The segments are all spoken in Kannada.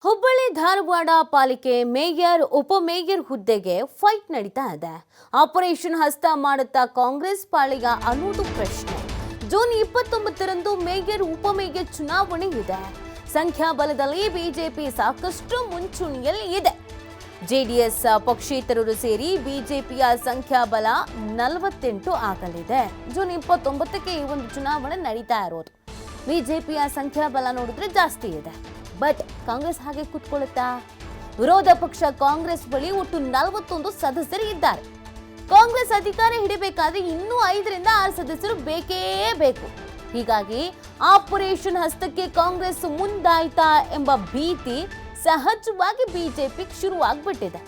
ಹುಬ್ಬಳ್ಳಿ ಧಾರವಾಡ ಪಾಲಿಕೆ ಮೇಯರ್ ಉಪಮೇಯರ್ ಹುದ್ದೆಗೆ ಫೈಟ್ ನಡೀತಾ ಇದೆ. ಆಪರೇಷನ್ ಹಸ್ತ ಮಾಡುತ್ತಾ ಕಾಂಗ್ರೆಸ್ ಪಾಳಿಗ ಅನ್ನೋದು ಪ್ರಶ್ನೆ. ಜೂನ್ 29ರಂದು ಮೇಯರ್ ಉಪಮೇಯರ್ ಚುನಾವಣೆ ಇದೆ. ಸಂಖ್ಯಾಬಲದಲ್ಲಿ ಬಿಜೆಪಿ ಸಾಕಷ್ಟು ಮುಂಚೂಣಿಯಲ್ಲಿ ಇದೆ. ಜೆಡಿಎಸ್ ಪಕ್ಷೇತರರು ಸೇರಿ ಬಿಜೆಪಿಯ ಸಂಖ್ಯಾಬಲ 48 ಆಗಲಿದೆ. ಜೂನ್ 29ಕ್ಕೆ ಈ ಒಂದು ಚುನಾವಣೆ ನಡೀತಾ ಇರೋದು. ಬಿಜೆಪಿಯ ಸಂಖ್ಯಾಬಲ ನೋಡಿದ್ರೆ ಜಾಸ್ತಿ ಇದೆ. ಬಟ್ ಕಾಂಗ್ರೆಸ್ ಹಾಗೆ ಕೂತ್ಕೊಳ್ಳುತ್ತಾ? ವಿರೋಧ ಪಕ್ಷ ಕಾಂಗ್ರೆಸ್ ಬಳಿ ಒಟ್ಟು 41 ಸದಸ್ಯರು ಇದ್ದಾರೆ. ಕಾಂಗ್ರೆಸ್ ಅಧಿಕಾರ ಹಿಡಿಬೇಕಾದ್ರೆ ಇನ್ನೂ 5ರಿಂದ 6 ಸದಸ್ಯರು ಬೇಕೇ ಬೇಕು. ಹೀಗಾಗಿ ಆಪರೇಷನ್ ಹಸ್ತಕ್ಕೆ ಕಾಂಗ್ರೆಸ್ ಮುಂದಾಯ್ತಾ ಎಂಬ ಭೀತಿ ಸಹಜವಾಗಿ ಬಿಜೆಪಿಗೆ ಶುರುವಾಗ್ಬಿಟ್ಟಿದೆ.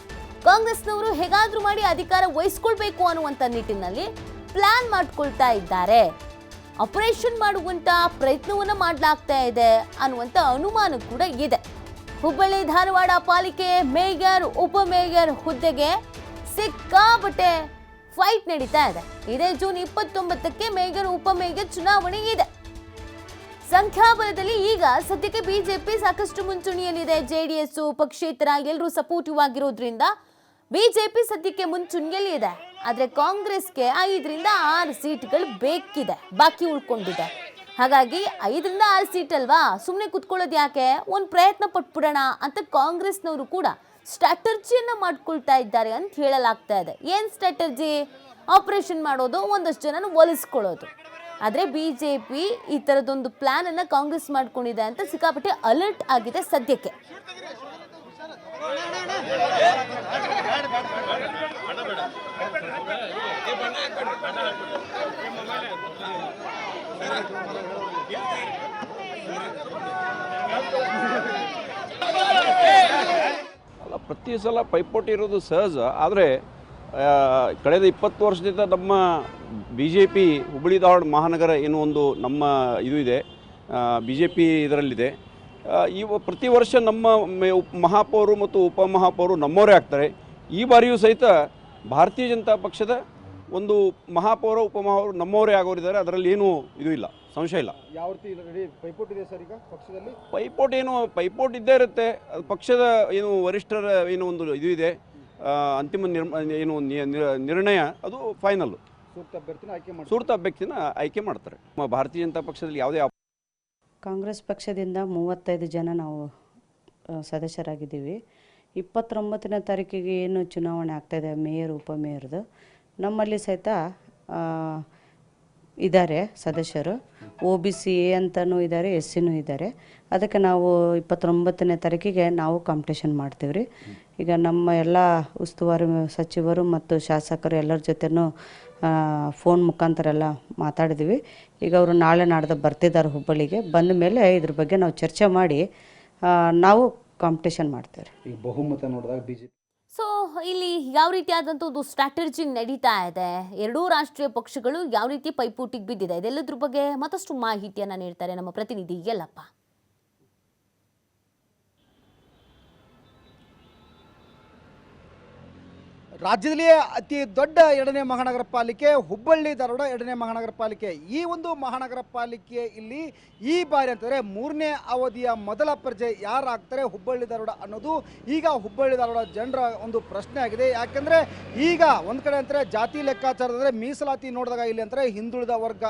ಕಾಂಗ್ರೆಸ್ನವರು ಹೇಗಾದ್ರೂ ಮಾಡಿ ಅಧಿಕಾರ ವಹಿಸ್ಕೊಳ್ಬೇಕು ಅನ್ನುವಂಥ ನಿಟ್ಟಿನಲ್ಲಿ ಪ್ಲಾನ್ ಮಾಡ್ಕೊಳ್ತಾ ಇದ್ದಾರೆ. ಆಪರೇಷನ್ ಮಾಡುವಂತ ಪ್ರಯತ್ನವನ್ನ ಮಾಡಲಾಗ್ತಾ ಇದೆ ಅನ್ನುವಂಥ ಅನುಮಾನ ಕೂಡ ಇದೆ. ಹುಬ್ಬಳ್ಳಿ ಧಾರವಾಡ ಪಾಲಿಕೆ ಮೇಯರ್ ಉಪಮೇಯರ್ ಹುದ್ದೆಗೆ ಸಿಕ್ಕಾಪಟ್ಟೆ ಫೈಟ್ ನಡೀತಾ ಇದೆ. ಇದೇ ಜೂನ್ 29ಕ್ಕೆ ಮೇಯರ್ ಉಪಮೇಯರ್ ಚುನಾವಣೆ ಇದೆ. ಸಂಖ್ಯಾಬಲದಲ್ಲಿ ಈಗ ಸದ್ಯಕ್ಕೆ ಬಿಜೆಪಿ ಸಾಕಷ್ಟು ಮುಂಚೂಣಿಯಲ್ಲಿದೆ. ಜೆಡಿಎಸ್ ಪಕ್ಷೇತರ ಎಲ್ಲರೂ ಸಪೋರ್ಟಿವ್ ಆಗಿರೋದ್ರಿಂದ ಬಿಜೆಪಿ ಸದ್ಯಕ್ಕೆ ಮುಂಚೂಣಿಯಲ್ಲಿ ಇದೆ. ಆದರೆ ಕಾಂಗ್ರೆಸ್ಗೆ 5ರಿಂದ 6 ಸೀಟ್ಗಳು ಬೇಕಿದೆ, ಬಾಕಿ ಉಳ್ಕೊಂಡಿದೆ. ಹಾಗಾಗಿ 5ರಿಂದ 6 ಸೀಟ್ ಅಲ್ವಾ, ಸುಮ್ಮನೆ ಕುತ್ಕೊಳ್ಳೋದು ಯಾಕೆ, ಒಂದು ಪ್ರಯತ್ನ ಪಟ್ಬಿಡೋಣ ಅಂತ ಕಾಂಗ್ರೆಸ್ನವರು ಕೂಡ ಸ್ಟ್ರಾಟರ್ಜಿಯನ್ನ ಮಾಡ್ಕೊಳ್ತಾ ಇದ್ದಾರೆ ಅಂತ ಹೇಳಲಾಗ್ತಾ ಇದೆ. ಏನು ಸ್ಟ್ರಾಟರ್ಜಿ? ಆಪರೇಷನ್ ಮಾಡೋದು, ಒಂದಷ್ಟು ಜನನ ಒಲಿಸ್ಕೊಳ್ಳೋದು. ಆದರೆ ಬಿಜೆಪಿ ಈ ಥರದೊಂದು ಪ್ಲಾನ್ ಅನ್ನ ಕಾಂಗ್ರೆಸ್ ಮಾಡ್ಕೊಂಡಿದೆ ಅಂತ ಸಿಕ್ಕಾಪಟ್ಟೆ ಅಲರ್ಟ್ ಆಗಿದೆ ಸದ್ಯಕ್ಕೆ. ಪ್ರತಿ ಸಲ ಪೈಪೋಟಿ ಇರೋದು ಸಹಜ. ಆದರೆ ಕಳೆದ 20 ವರ್ಷದಿಂದ ನಮ್ಮ B J P Hubballi Dharwad ಮಹಾನಗರ ಏನೋ ಒಂದು ನಮ್ಮ ಇದು ಇದೆ, ಬಿ ಜೆ ಪಿ ಇದರಲ್ಲಿದೆ. ಪ್ರತಿ ವರ್ಷ ನಮ್ಮ ಮಹಾಪೌರು ಮತ್ತು ಉಪಮಹಾಪೌರು ನಮ್ಮವರೇ ಆಗ್ತಾರೆ. ಈ ಬಾರಿಯೂ ಸಹಿತ ಭಾರತೀಯ ಜನತಾ ಪಕ್ಷದ ಒಂದು ಮಹಾಪೌರ ಉಪಮಹಾಪೌರು ನಮ್ಮವರೇ ಆಗೋರಿದ್ದಾರೆ. ಅದರಲ್ಲಿ ಏನೂ ಇದು ಇಲ್ಲ, ಸಂಶಯ ಇಲ್ಲ. ಯಾವ ರೀತಿ ಪೈಪೋಟಿ ಇದೆ ಸರ್ ಈಗ ಪಕ್ಷದಲ್ಲಿ? ಪೈಪೋಟಿ ಇದ್ದೇ ಇರುತ್ತೆ. ಅದು ಪಕ್ಷದ ಏನು ವರಿಷ್ಠರ ಏನು ಒಂದು ಇದು ಇದೆ, ಅಂತಿಮ ಏನು ನಿರ್ಣಯ, ಅದು ಫೈನಲ್ಲು. ಸೂಕ್ತ ಅಭ್ಯರ್ಥಿನ ಆಯ್ಕೆ ಮಾಡ್ತಾರೆ. ಭಾರತೀಯ ಜನತಾ ಪಕ್ಷದಲ್ಲಿ ಯಾವುದೇ ಕಾಂಗ್ರೆಸ್ ಪಕ್ಷದಿಂದ 35 ಜನ ನಾವು ಸದಸ್ಯರಾಗಿದ್ದೀವಿ. 29ನೇ ತಾರೀಕಿಗೆ ಏನು ಚುನಾವಣೆ ಆಗ್ತಾಯಿದೆ ಮೇಯರ್ ಉಪಮೇಯರ್ದು, ನಮ್ಮಲ್ಲಿ ಸಹಿತ ಇದ್ದಾರೆ ಸದಸ್ಯರು. OBC A ಅಂತಲೂ ಇದ್ದಾರೆ, SCನೂ ಇದ್ದಾರೆ. ಅದಕ್ಕೆ ನಾವು 29ನೇ ತಾರೀಕಿಗೆ ನಾವು ಕಾಂಪಿಟೇಷನ್ ಮಾಡ್ತೀವಿ ರೀ. ಈಗ ನಮ್ಮ ಎಲ್ಲ ಉಸ್ತುವಾರಿ ಸಚಿವರು ಮತ್ತು ಶಾಸಕರು ಎಲ್ಲರ ಜೊತೆನೂ ಫೋನ್ ಮುಖಾಂತರ ಎಲ್ಲ ಮಾತಾಡಿದ್ವಿ. ಈಗ ಅವರು ನಾಳೆ ನಾಡ್ದು ಬರ್ತಿದ್ದಾರೆ ಹುಬ್ಬಳ್ಳಿಗೆ. ಬಂದ ಮೇಲೆ ಇದ್ರ ಬಗ್ಗೆ ನಾವು ಚರ್ಚೆ ಮಾಡಿ ನಾವು ಕಾಂಪಿಟೇಷನ್ ಮಾಡ್ತೇವೆ. ಈಗ ಬಹುಮತ ನೋಡಿದಾಗ ಬಿಜೆಪಿ. ಸೊ ಇಲ್ಲಿ ಯಾವ ರೀತಿಯಾದಂಥ ಒಂದು ಸ್ಟ್ರಾಟರ್ಜಿ ನಡೀತಾ ಇದೆ, ಎರಡೂ ರಾಷ್ಟ್ರೀಯ ಪಕ್ಷಗಳು ಯಾವ ರೀತಿ ಪೈಪೋಟಿಗೆ ಬಿದ್ದಿದೆ, ಇದೆಲ್ಲದ್ರ ಬಗ್ಗೆ ಮತ್ತಷ್ಟು ಮಾಹಿತಿಯನ್ನು ನೀಡ್ತಾರೆ ನಮ್ಮ ಪ್ರತಿನಿಧಿ ಯಲ್ಲಪ್ಪ. ರಾಜ್ಯದಲ್ಲಿಯೇ ಅತಿ ದೊಡ್ಡ 2ನೇ ಮಹಾನಗರ ಪಾಲಿಕೆ ಹುಬ್ಬಳ್ಳಿ ಧಾರವಾಡ 2ನೇ ಮಹಾನಗರ ಪಾಲಿಕೆ. ಈ ಒಂದು ಮಹಾನಗರ ಪಾಲಿಕೆ ಇಲ್ಲಿ ಈ ಬಾರಿ ಅಂತಂದರೆ 3ನೇ ಅವಧಿಯ ಮೊದಲ ಪ್ರಜೆ ಯಾರಾಗ್ತಾರೆ ಹುಬ್ಬಳ್ಳಿ ಧಾರವಾಡ ಅನ್ನೋದು ಈಗ ಹುಬ್ಬಳ್ಳಿ ಧಾರವಾಡ ಜನರ ಒಂದು ಪ್ರಶ್ನೆ ಆಗಿದೆ. ಯಾಕೆಂದರೆ ಈಗ ಒಂದು ಕಡೆ ಅಂತಾರೆ ಜಾತಿ ಲೆಕ್ಕಾಚಾರದಂದರೆ ಮೀಸಲಾತಿ ನೋಡಿದಾಗ ಇಲ್ಲಿ ಅಂತಾರೆ ಹಿಂದುಳಿದ ವರ್ಗ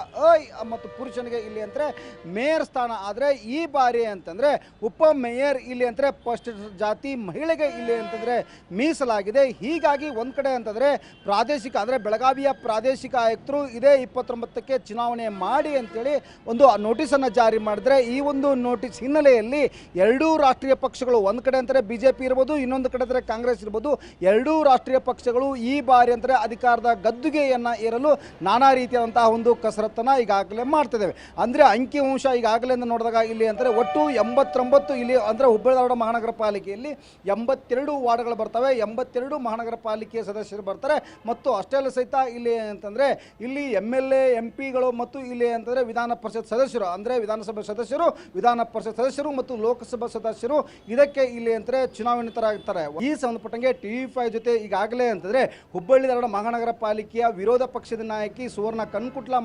ಮತ್ತು ಪುರುಷನಿಗೆ ಇಲ್ಲಿ ಅಂತಾರೆ ಮೇಯರ್ ಸ್ಥಾನ. ಆದರೆ ಈ ಬಾರಿ ಅಂತಂದರೆ ಉಪಮೇಯರ್ ಇಲ್ಲಿ ಅಂತಾರೆ ಫಸ್ಟ್ ಜಾತಿ ಮಹಿಳೆಗೆ ಇಲ್ಲಿ ಅಂತಂದರೆ ಮೀಸಲಾಗಿದೆ. ಹೀಗಾಗಿ ಒಂದು ಕಡೆ ಅಂತಂದರೆ ಪ್ರಾದೇಶಿಕ ಅಂದರೆ ಬೆಳಗಾವಿಯ ಪ್ರಾದೇಶಿಕ ಆಯುಕ್ತರು ಇದೇ 29ಕ್ಕೆ ಚುನಾವಣೆ ಮಾಡಿ ಅಂತೇಳಿ ಒಂದು ನೋಟಿಸನ್ನು ಜಾರಿ ಮಾಡಿದ್ರೆ, ಈ ಒಂದು ನೋಟಿಸ್ ಹಿನ್ನೆಲೆಯಲ್ಲಿ ಎರಡೂ ರಾಷ್ಟ್ರೀಯ ಪಕ್ಷಗಳು, ಒಂದು ಕಡೆ ಅಂತಾರೆ BJP ಇರ್ಬೋದು, ಇನ್ನೊಂದು ಕಡೆ ಅಂದರೆ ಕಾಂಗ್ರೆಸ್ ಇರ್ಬೋದು, ಎರಡೂ ರಾಷ್ಟ್ರೀಯ ಪಕ್ಷಗಳು ಈ ಬಾರಿ ಅಂದರೆ ಅಧಿಕಾರದ ಗದ್ದುಗೆಯನ್ನು ಏರಲು ನಾನಾ ರೀತಿಯಾದಂತಹ ಒಂದು ಕಸರತ್ತನ್ನು ಈಗಾಗಲೇ ಮಾಡ್ತಿದ್ದೇವೆ. ಅಂದರೆ ಅಂಕಿಅಂಶ ಈಗಾಗಲೇ ನೋಡಿದಾಗ ಇಲ್ಲಿ ಅಂದರೆ ಒಟ್ಟು 89 ಇಲ್ಲಿ ಅಂದರೆ ಹುಬ್ಬಳ್ಳಿ ಧಾರವಾಡ ಮಹಾನಗರ ಪಾಲಿಕೆಯಲ್ಲಿ 82 ವಾರ್ಡ್ಗಳು ಬರ್ತವೆ. 82 ಮಹಾನಗರ ಪಾಲಿಕೆ ಪಾಲಿಕೆಯ ಸದಸ್ಯರು ಬರ್ತಾರೆ. ಮತ್ತು ಅಷ್ಟೇ ಅಲ್ಲ ಸಹಿತ ಇಲ್ಲಿ ಅಂತಂದರೆ ಇಲ್ಲಿ MLA MP ಗಳು ಮತ್ತು ಇಲ್ಲಿ ಅಂತಂದರೆ ವಿಧಾನ ಪರಿಷತ್ ಸದಸ್ಯರು ಅಂದರೆ ವಿಧಾನಸಭೆ ಸದಸ್ಯರು, ವಿಧಾನ ಪರಿಷತ್ ಸದಸ್ಯರು ಮತ್ತು ಲೋಕಸಭಾ ಸದಸ್ಯರು ಇದಕ್ಕೆ ಇಲ್ಲಿ ಅಂತಾರೆ ಚುನಾವಣೆತರಾಗ್ತಾರೆ. ಈ ಸಂಬಂಧಪಟ್ಟಂಗೆ TV5 ಜೊತೆ ಈಗಾಗಲೇ ಅಂತಂದರೆ ಹುಬ್ಬಳ್ಳಿ ಧಾರವಾಡ ಮಹಾನಗರ ಪಾಲಿಕೆಯ ವಿರೋಧ ಪಕ್ಷದ ನಾಯಕಿ ಸುವರ್ಣ ಕನ್ಕುಟ್ಲ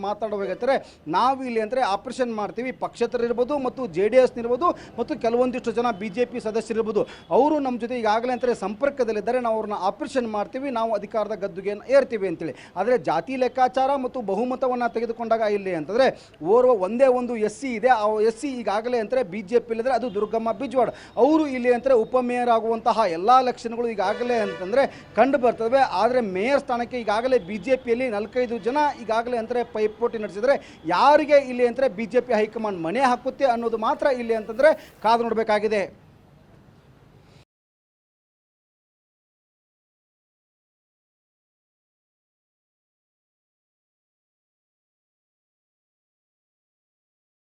ಮಾತಾಡಬೇಕಾದ್ರೆ ನಾವು ಇಲ್ಲಿ ಅಂದರೆ ಆಪರೇಷನ್ ಮಾಡ್ತೀವಿ, ಪಕ್ಷೇತರಿರ್ಬೋದು ಮತ್ತು JDS ಇರ್ಬೋದು ಮತ್ತು ಕೆಲವೊಂದಿಷ್ಟು ಜನ BJP ಸದಸ್ಯರಿರ್ಬೋದು, ಅವರು ನಮ್ಮ ಜೊತೆ ಈಗಾಗಲೇ ಅಂತಾರೆ ಸಂಪರ್ಕದಲ್ಲಿದ್ದಾರೆ, ನಾವು ಅವ್ರನ್ನ ಆಪರೇಷನ್ ಮಾಡ್ತೀವಿ, ನಾವು ಅಧಿಕಾರದ ಗದ್ದುಗೆ ಏರ್ತೀವಿ ಅಂತೇಳಿ. ಆದರೆ ಜಾತಿ ಲೆಕ್ಕಾಚಾರ ಮತ್ತು ಬಹುಮತವನ್ನು ತೆಗೆದುಕೊಂಡಾಗ ಇಲ್ಲಿ ಅಂತಂದರೆ ಒಂದೇ ಒಂದು SC ಇದೆ, ಆ SC ಈಗಾಗಲೇ ಅಂತಾರೆ BJP ಇಲ್ಲಿದ್ರೆ ಅದು ದುರ್ಗಮ್ಮ ಬಿಜ್ವಾಡ್, ಅವರು ಇಲ್ಲಿ ಅಂತಾರೆ ಉಪಮೇಯರ್ ಆಗುವಂತಹ ಎಲ್ಲ ಲಕ್ಷಣಗಳು ಈಗಾಗಲೇ ಅಂತಂದರೆ ಕಂಡು ಬರ್ತವೆ. ಆದರೆ ಮೇಯರ್ ಸ್ಥಾನಕ್ಕೆ ಈಗಾಗಲೇ BJPಯಲ್ಲಿ 45 ಜನ ಈಗಾಗಲೇ ಅಂತಾರೆ ಪೈಪೋಟಿ ನಡೆಸಿದರೆ ಯಾರಿಗೆ ಇಲ್ಲಿ ಅಂತಾರೆ BJP ಹೈಕಮಾಂಡ್ ಮಣೆ ಹಾಕುತ್ತೆ ಅನ್ನೋದು ಮಾತ್ರ ಇಲ್ಲಿ ಅಂತಂದರೆ ಕಾದು ನೋಡಬೇಕಾಗಿದೆ.